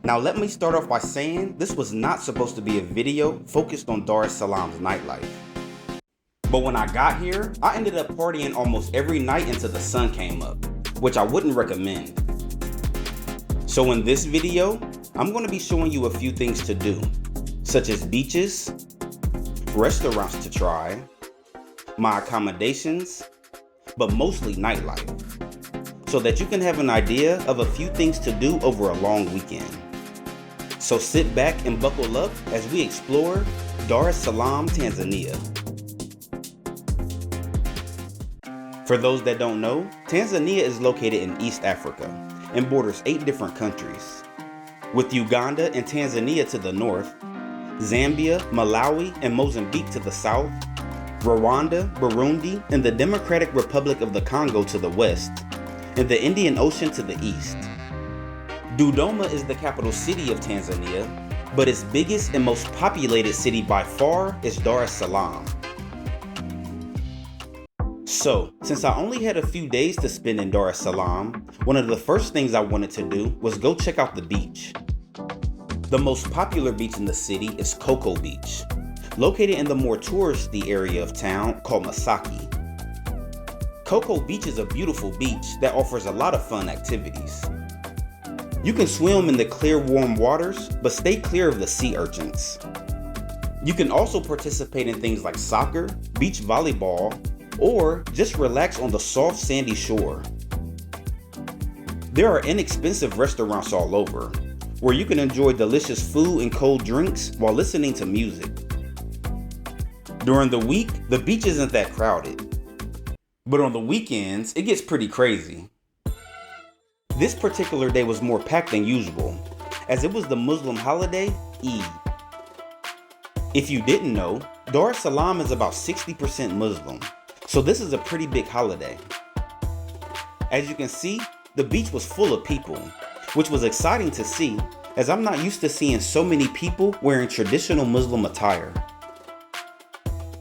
Now let me start off by saying this was not supposed to be a video focused on Dar es Salaam's nightlife. But when I got here, I ended up partying almost every night until the sun came up, which I wouldn't recommend. So in this video, I'm going to be showing you a few things to do, such as beaches, restaurants to try, my accommodations, but mostly nightlife, so that you can have an idea of a few things to do over a long weekend. So sit back and buckle up as we explore Dar es Salaam, Tanzania. For those that don't know, Tanzania is located in East Africa and borders 8 different countries, with Uganda and Tanzania to the north, Zambia, Malawi, and Mozambique to the south, Rwanda, Burundi, and the Democratic Republic of the Congo to the west, and the Indian Ocean to the east. Dodoma is the capital city of Tanzania, but its biggest and most populated city by far is Dar es Salaam. So, since I only had a few days to spend in Dar es Salaam, one of the first things I wanted to do was go check out the beach. The most popular beach in the city is Koko Beach, located in the more touristy area of town called Masaki. Koko Beach is a beautiful beach that offers a lot of fun activities. You can swim in the clear, warm waters, but stay clear of the sea urchins. You can also participate in things like soccer, beach volleyball, or just relax on the soft sandy shore. There are inexpensive restaurants all over, where you can enjoy delicious food and cold drinks while listening to music. During the week, the beach isn't that crowded, but on the weekends, it gets pretty crazy. This particular day was more packed than usual, as it was the Muslim holiday, Eid. If you didn't know, Dar es Salaam is about 60% Muslim, so this is a pretty big holiday. As you can see, the beach was full of people, which was exciting to see, as I'm not used to seeing so many people wearing traditional Muslim attire.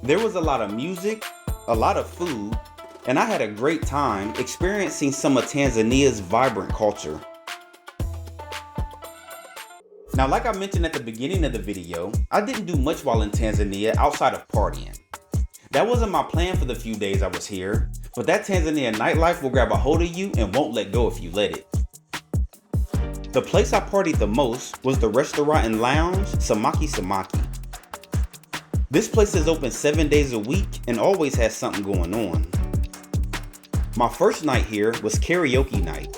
There was a lot of music, a lot of food, and I had a great time experiencing some of Tanzania's vibrant culture. Now, like I mentioned at the beginning of the video, I didn't do much while in Tanzania outside of partying. That wasn't my plan for the few days I was here, but that Tanzania nightlife will grab a hold of you and won't let go if you let it. The place I partied the most was the restaurant and lounge, Samaki Samaki. This place is open 7 days a week and always has something going on. My first night here was karaoke night.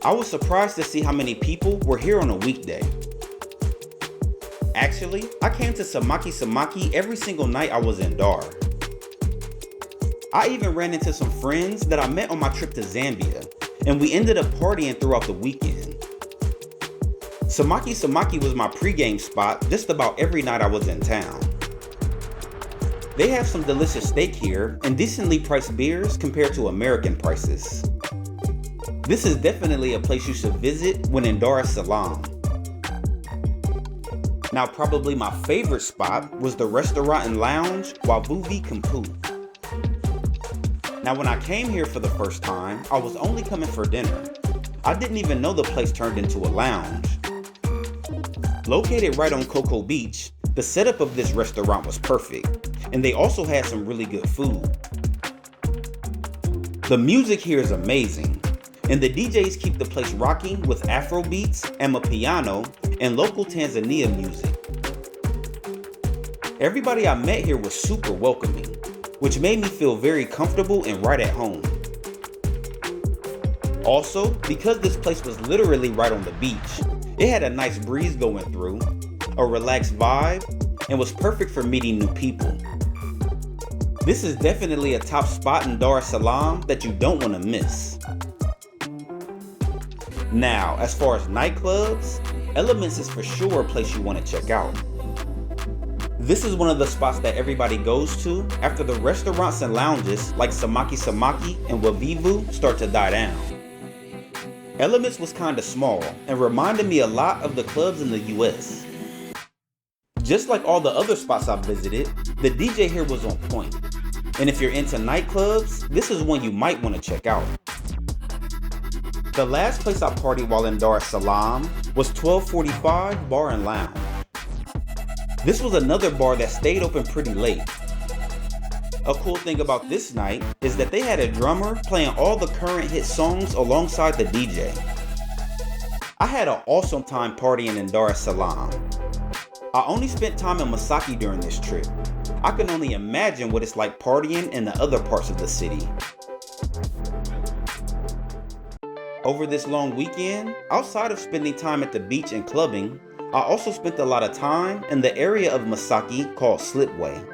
I was surprised to see how many people were here on a weekday. Actually, I came to Samaki Samaki every single night I was in Dar. I even ran into some friends that I met on my trip to Zambia, and we ended up partying throughout the weekend. Samaki Samaki was my pregame spot just about every night I was in town. They have some delicious steak here and decently priced beers compared to American prices. This is definitely a place you should visit when in Dar es Salaam. Now, probably my favorite spot was the restaurant and lounge Wavuvi Kampu. Now, when I came here for the first time, I was only coming for dinner. I didn't even know the place turned into a lounge. Located right on Koko Beach, the setup of this restaurant was perfect, and they also had some really good food. The music here is amazing, and the DJs keep the place rocking with Afro beats, amapiano, and local Tanzania music. Everybody I met here was super welcoming, which made me feel very comfortable and right at home. Also, because this place was literally right on the beach, it had a nice breeze going through, a relaxed vibe, and was perfect for meeting new people. This is definitely a top spot in Dar es Salaam that you don't want to miss. Now, as far as nightclubs, Elements is for sure a place you want to check out. This is one of the spots that everybody goes to after the restaurants and lounges like Samaki Samaki and Wavivu start to die down. Elements was kinda small and reminded me a lot of the clubs in the US. Just like all the other spots I've visited, the DJ here was on point. And if you're into nightclubs, this is one you might want to check out. The last place I partied while in Dar es Salaam was 1245 Bar and Lounge. This was another bar that stayed open pretty late. A cool thing about this night is that they had a drummer playing all the current hit songs alongside the DJ. I had an awesome time partying in Dar es Salaam. I only spent time in Masaki during this trip. I can only imagine what it's like partying in the other parts of the city. Over this long weekend, outside of spending time at the beach and clubbing, I also spent a lot of time in the area of Masaki called Slipway.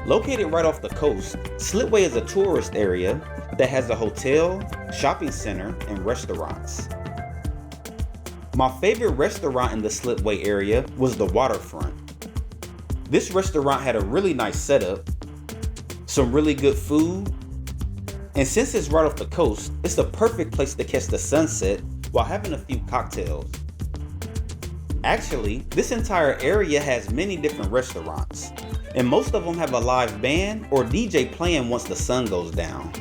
Located right off the coast, Slipway is a tourist area that has a hotel, shopping center, and restaurants. My favorite restaurant in the Slipway area was the Waterfront. This restaurant had a really nice setup, some really good food, and since it's right off the coast, it's the perfect place to catch the sunset while having a few cocktails. Actually, this entire area has many different restaurants, and most of them have a live band or DJ playing once the sun goes down.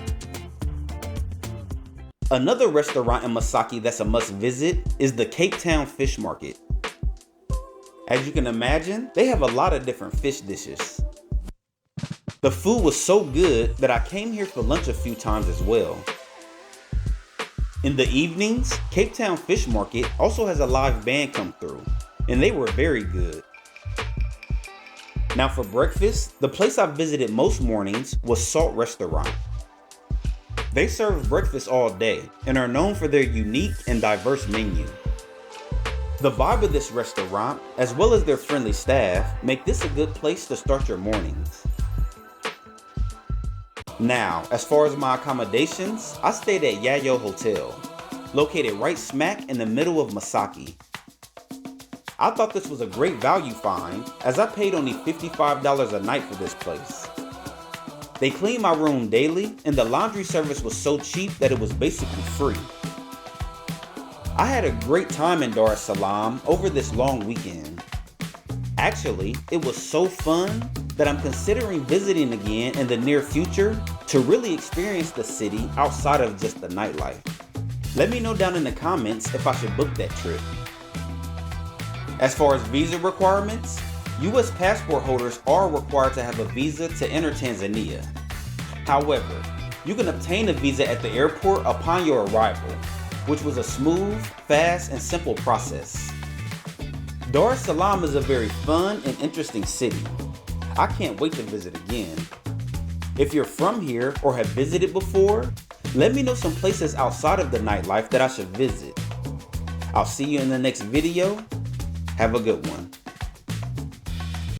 Another restaurant in Masaki that's a must visit is the Cape Town Fish Market. As you can imagine, they have a lot of different fish dishes. The food was so good that I came here for lunch a few times as well. In the evenings, Cape Town Fish Market also has a live band come through, and they were very good. Now for breakfast, the place I visited most mornings was Salt Restaurant. They serve breakfast all day and are known for their unique and diverse menu. The vibe of this restaurant, as well as their friendly staff, make this a good place to start your mornings. Now, as far as my accommodations, I stayed at Yayo Hotel, located right smack in the middle of Masaki. I thought this was a great value find, as I paid only $55 a night for this place. They cleaned my room daily, and the laundry service was so cheap that it was basically free. I had a great time in Dar es Salaam over this long weekend. Actually, it was so fun that I'm considering visiting again in the near future to really experience the city outside of just the nightlife. Let me know down in the comments if I should book that trip. As far as visa requirements, US passport holders are required to have a visa to enter Tanzania. However, you can obtain a visa at the airport upon your arrival, which was a smooth, fast, and simple process. Dar es Salaam is a very fun and interesting city. I can't wait to visit again. If you're from here or have visited before, let me know some places outside of the nightlife that I should visit. I'll see you in the next video. Have a good one.